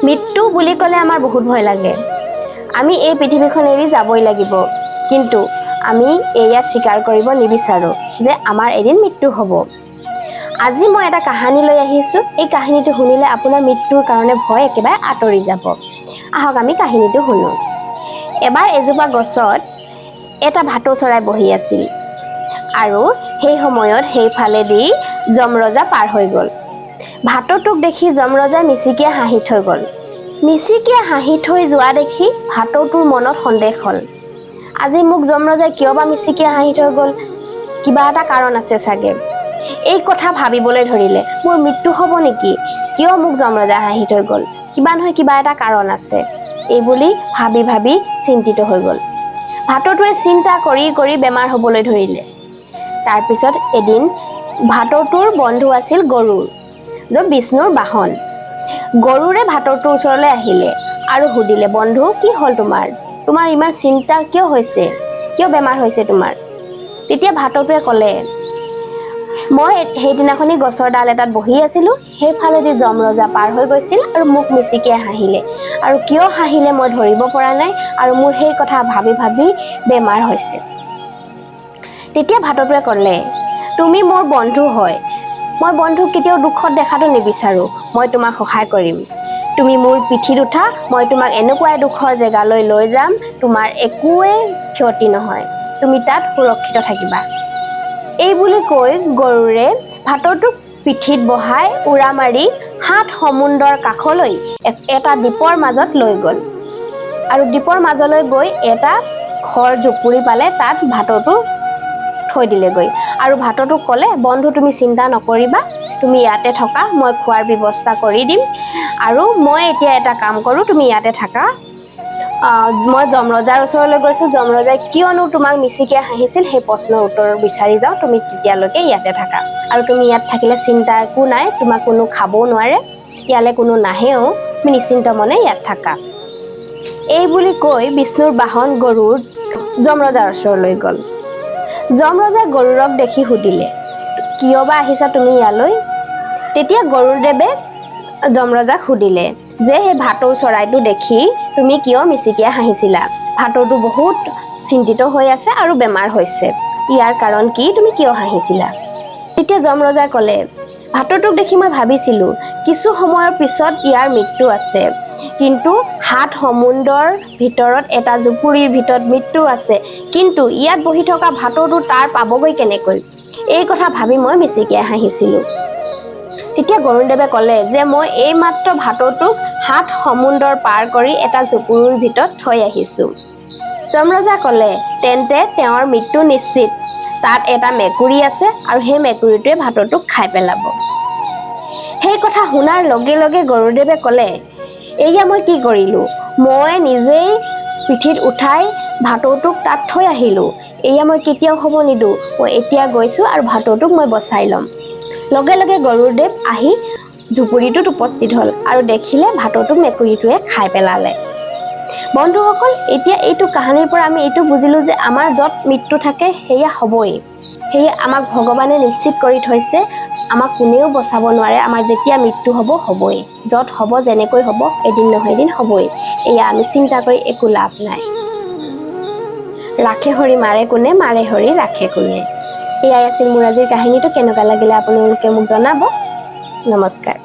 মৃত্যু বুলি ক'লে আমাৰ বহুত ভয় লাগে। আমি এই পৃথিৱীখন এৰি যাবই লাগিব, কিন্তু আমি এয়া স্বীকাৰ কৰিব নিবিচাৰোঁ যে আমাৰ এদিন মৃত্যু হ'ব। আজি মই এটা কাহিনী লৈ আহিছোঁ। এই কাহিনীটো শুনিলে আপোনাৰ মৃত্যুৰ কাৰণে ভয় একেবাৰে আঁতৰি যাব। আহক আমি কাহিনীটো শুনো। এবাৰ এজোপা গছত এটা ভাটৌ চৰাই বহি আছিল, আৰু সেই সময়ত সেইফালেদি যমৰজা পাৰ হৈ গ'ল। ভাটৌটোক দেখি যমৰজাই মিচিকিয়াই হাঁহি থৈ গ'ল। মিচিকিয়াই হাঁহি থৈ যোৱা দেখি ভাটৌটোৰ মনত সন্দেহ হ'ল। আজি মোক যমৰজাই কিয় বা মিচিকিয়াই হাঁহি থৈ গ'ল? কিবা এটা কাৰণ আছে চাগে। এই কথা ভাবিবলৈ ধৰিলে, মোৰ মৃত্যু হ'ব নেকি? কিয় মোক যমৰজাই হাঁহি থৈ গ'ল? কিবা নহয় কিবা এটা কাৰণ আছে। এই বুলি ভাবি ভাবি চিন্তিত হৈ গ'ল। ভাটৌটোৱে চিন্তা কৰি কৰি বেমাৰ হ'বলৈ ধৰিলে। তাৰপিছত এদিন ভাটৌটোৰ বন্ধু আছিল গৰুড়, য'ত বিষ্ণুৰ বাহন। গৰুড়ে ভাটৌটোৰ ওচৰলৈ আহিলে আৰু সুধিলে, বন্ধু কি হ'ল তোমাৰ? তোমাৰ ইমান চিন্তা কিয় হৈছে? কিয় বেমাৰ হৈছে তোমাৰ? তেতিয়া ভাটৌটোৱে ক'লে, মই সেইদিনাখনি গছৰ ডাল এটাত বহি আছিলোঁ, সেইফালেদি যমৰজা পাৰ হৈ গৈছিল আৰু মোক মিচিকিয়াই হাঁহিলে, আৰু কিয় হাঁহিলে মই ধৰিব পৰা নাই, আৰু মোৰ সেই কথা ভাবি ভাবি বেমাৰ হৈছে। তেতিয়া ভাটৌটোৱে ক'লে, তুমি মোৰ বন্ধু হয়, মই বন্ধুক কেতিয়াও দুখত দেখাটো নিবিচাৰোঁ। মই তোমাক সহায় কৰিম। তুমি মোৰ পিঠিত উঠা, মই তোমাক এনেকুৱা এডোখৰ জেগালৈ লৈ যাম, তোমাৰ একোৱেই ক্ষতি নহয়, তুমি তাত সুৰক্ষিত থাকিবা। এই বুলি কৈ গৰুড়ে ভাটৌটোক পিঠিত বহাই উৰা মাৰি ৭ সমুন্দৰ কাষলৈ এটা দ্বীপৰ মাজত লৈ গ'ল, আৰু দ্বীপৰ মাজলৈ গৈ এটা ঘৰ জুপুৰি পালে, তাত ভাটৌটো থৈ দিলেগৈ। আৰু ভাটৌটোক ক'লে, বন্ধু তুমি চিন্তা নকৰিবা, তুমি ইয়াতে থকা, মই খোৱাৰ ব্যৱস্থা কৰি দিম, আৰু মই এতিয়া এটা কাম কৰোঁ, তুমি ইয়াতে থাকা। মই যমৰজাৰ ওচৰলৈ গৈছোঁ, যমৰজাই কিয়নো তোমাক মিচিকিয়াই হাঁহিছিল সেই প্ৰশ্নৰ উত্তৰ বিচাৰি যাওঁ, তুমি তেতিয়ালৈকে ইয়াতে থাকা। আৰু তুমি ইয়াত থাকিলে চিন্তা একো নাই, তোমাক কোনো খাবও নোৱাৰে, ইয়ালৈ কোনো নাহেও, তুমি নিশ্চিন্ত মনে ইয়াত থাকা। এই বুলি কৈ বিষ্ণুৰ বাহন গৰুড় যমৰজাৰ ওচৰলৈ গ'ল। যমৰজাই গৰুড়ক দেখি সুধিলে, কিয় বা আহিছা তুমি ইয়ালৈ? তেতিয়া গৰুড়দেৱে যমৰজাক সুধিলে যে সেই ভাটৌ চৰাইটো দেখি তুমি কিয় মিচিকিয়াই হাঁহিছিলা? ভাটৌটো বহুত চিন্তিত হৈ আছে আৰু বেমাৰ হৈছে, ইয়াৰ কাৰণ কি? তুমি কিয় হাঁহিছিলা? তেতিয়া যমৰজাই ক'লে, ভাটৌটোক দেখি মই ভাবিছিলোঁ কিছু সময়ৰ পিছত ইয়াৰ মৃত্যু আছে, কিন্তু ৭ সমুন্দৰ ভিতৰত এটা জুপুৰিৰ ভিতৰত মৃত্যু আছে, কিন্তু ইয়াত বহি থকা ভাটৌটো তাৰ পাবগৈ কেনেকৈ? এই কথা ভাবি মই মিচিকিয়াই হাঁহিছিলোঁ। তেতিয়া গৰুড়দেৱে ক'লে যে মই এইমাত্ৰ ভাটৌটোক ৭ সমুন্দৰ পাৰ কৰি এটা জুপুৰিৰ ভিতৰত থৈ আহিছোঁ। যমৰজাই ক'লে, তেন্তে তেওঁৰ মৃত্যু নিশ্চিত। তাত এটা মেকুৰী আছে, আৰু সেই মেকুৰীটোৱে ভাটৌটোক খাই পেলাব। সেই কথা শুনাৰ লগে লগে গৰুড়দেৱে ক'লে, এয়া মই কি কৰিলোঁ? মই নিজেই পিঠিত উঠাই ভাটৌটোক তাত থৈ আহিলোঁ। এয়া মই কেতিয়াও হ'ব নিদিওঁ। মই এতিয়া গৈছোঁ আৰু ভাটৌটোক মই বচাই ল'ম। লগে লগে গৰুড়দেৱ আহি জুপুৰিটোত উপস্থিত হ'ল, আৰু দেখিলে ভাটৌটোক মেকুৰীটোৱে খাই পেলালে। বন্ধুসকল, এতিয়া এইটো কাহিনীৰ পৰা আমি এইটো বুজিলোঁ যে আমাৰ য'ত মৃত্যু থাকে সেয়া হ'বই। সেয়ে আমাক ভগৱানে নিশ্চিত কৰি থৈছে, আমাক কোনেও বচাব নোৱাৰে। আমাৰ যেতিয়া মৃত্যু হ'ব, হ'বই। য'ত হ'ব, যেনেকৈ হ'ব, এদিন নহয় এদিন হ'বই। এয়া আমি চিন্তা কৰি একো লাভ নাই। ৰাখে হৰি মাৰে কোনে, মাৰে হৰি ৰাখে কোনে। এয়াই আছিল মোৰ আজিৰ কাহিনীটো। কেনেকুৱা লাগিলে আপোনালোকে মোক জনাব। নমস্কাৰ।